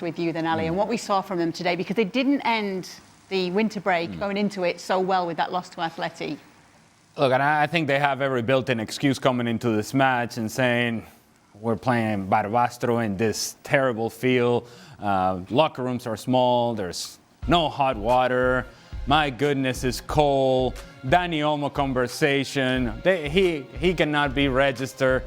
with you then, Ali, and what we saw from them today, because they didn't end the winter break going into it so well with that loss to Atleti. Look, and I think they have every built-in excuse coming into this match and saying, we're playing Barbastro in this terrible field. Locker rooms are small. There's no hot water. My goodness, it's cold. Dani Olmo conversation. He cannot be registered.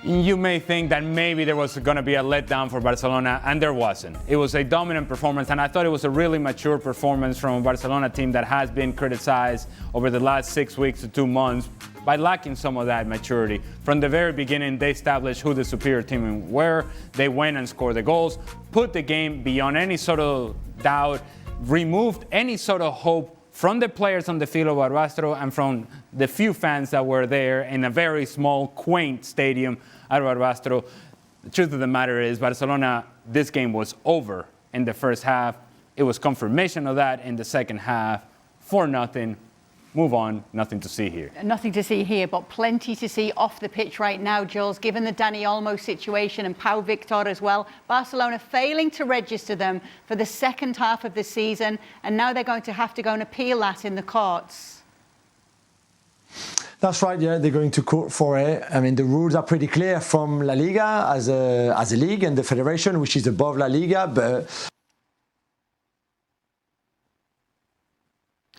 You may think that maybe there was going to be a letdown for Barcelona, and there wasn't. It was a dominant performance, and I thought it was a really mature performance from a Barcelona team that has been criticized over the last 6 weeks to 2 months by lacking some of that maturity. From the very beginning, they established who the superior team were. They went and scored the goals, put the game beyond any sort of doubt, removed any sort of hope from the players on the field of Barbastro and from the few fans that were there in a very small, quaint stadium at Barbastro. The truth of the matter is, Barcelona, this game was over in the first half. It was confirmation of that in the second half. 4-0. Move on. Nothing to see here. Nothing to see here, but plenty to see off the pitch right now, Jules. Given the Dani Olmo situation and Pau Victor as well, Barcelona failing to register them for the second half of the season, and now they're going to have to go and appeal that in the courts. That's right, yeah, they're going to court for it. I mean, the rules are pretty clear from La Liga as a league and the federation, which is above La Liga, but...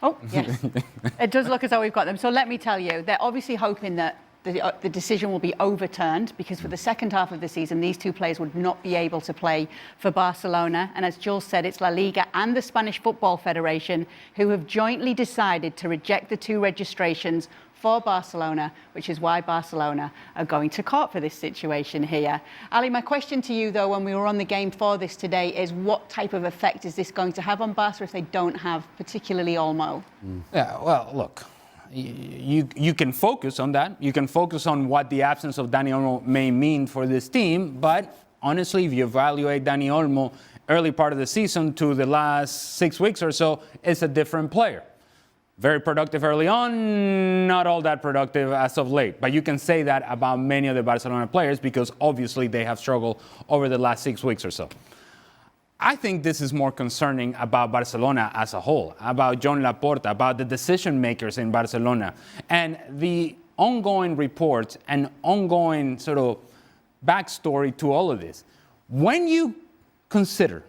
Oh, yes. It does look as though we've got them. So let me tell you, they're obviously hoping that the decision will be overturned, because for the second half of the season, these two players would not be able to play for Barcelona. And as Jules said, it's La Liga and the Spanish Football Federation who have jointly decided to reject the two registrations for Barcelona, which is why Barcelona are going to court for this situation here. Ali, my question to you, though, when we were on the game for this today, is what type of effect is this going to have on Barca if they don't have particularly Olmo? Yeah, well, look, you can focus on that. You can focus on what the absence of Dani Olmo may mean for this team, but honestly, if you evaluate Dani Olmo early part of the season to the last 6 weeks or so, it's a different player. Very productive early on, not all that productive as of late. But you can say that about many of the Barcelona players because obviously they have struggled over the last 6 weeks or so. I think this is more concerning about Barcelona as a whole, about Joan Laporta, about the decision makers in Barcelona, and the ongoing reports and ongoing sort of backstory to all of this. When you consider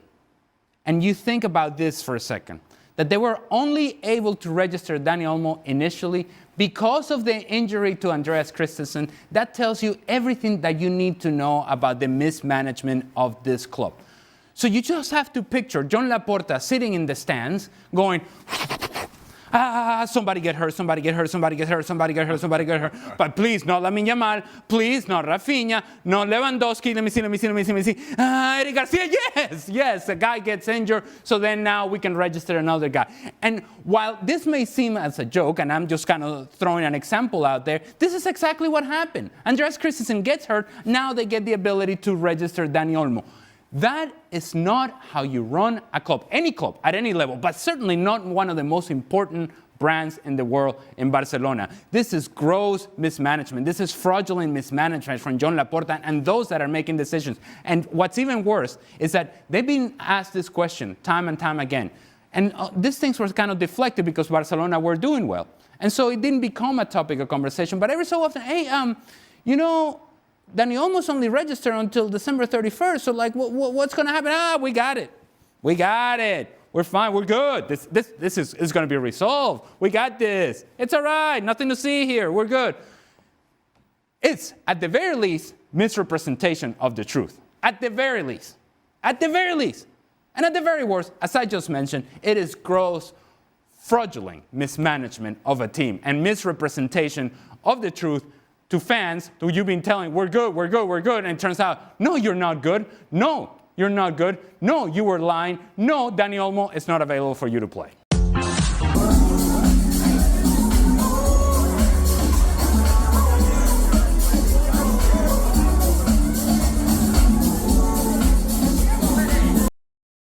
and you think about this for a second, that they were only able to register Dani Olmo initially because of the injury to Andreas Christensen, that tells you everything that you need to know about the mismanagement of this club. So you just have to picture Joan Laporta sitting in the stands going, somebody get hurt, somebody get hurt, somebody get hurt, somebody get hurt, somebody get hurt. But please, not Lamine Yamal, please, not Rafinha, not Lewandowski, let me see. Eric Garcia, yes, a guy gets injured, so then now we can register another guy. And while this may seem as a joke, and I'm just kind of throwing an example out there, this is exactly what happened. Andreas Christensen gets hurt, now they get the ability to register Dani Olmo. That is not how you run a club, any club, at any level, but certainly not one of the most important brands in the world in Barcelona. This is gross mismanagement. This is fraudulent mismanagement from Joan Laporta and those that are making decisions. And what's even worse is that they've been asked this question time and time again. And these things were kind of deflected because Barcelona were doing well. And so it didn't become a topic of conversation. But every so often, hey, Dani Olmo's only registered until December 31st. So, like, what's going to happen? We got it. We're fine. We're good. This is going to be resolved. We got this. It's all right. Nothing to see here. We're good. It's, at the very least, misrepresentation of the truth. At the very least. And at the very worst, as I just mentioned, it is gross, fraudulent mismanagement of a team and misrepresentation of the truth to fans who you've been telling, we're good, and it turns out, no, you're not good. No, you're not good. No, you were lying. No, Dani Olmo is not available for you to play.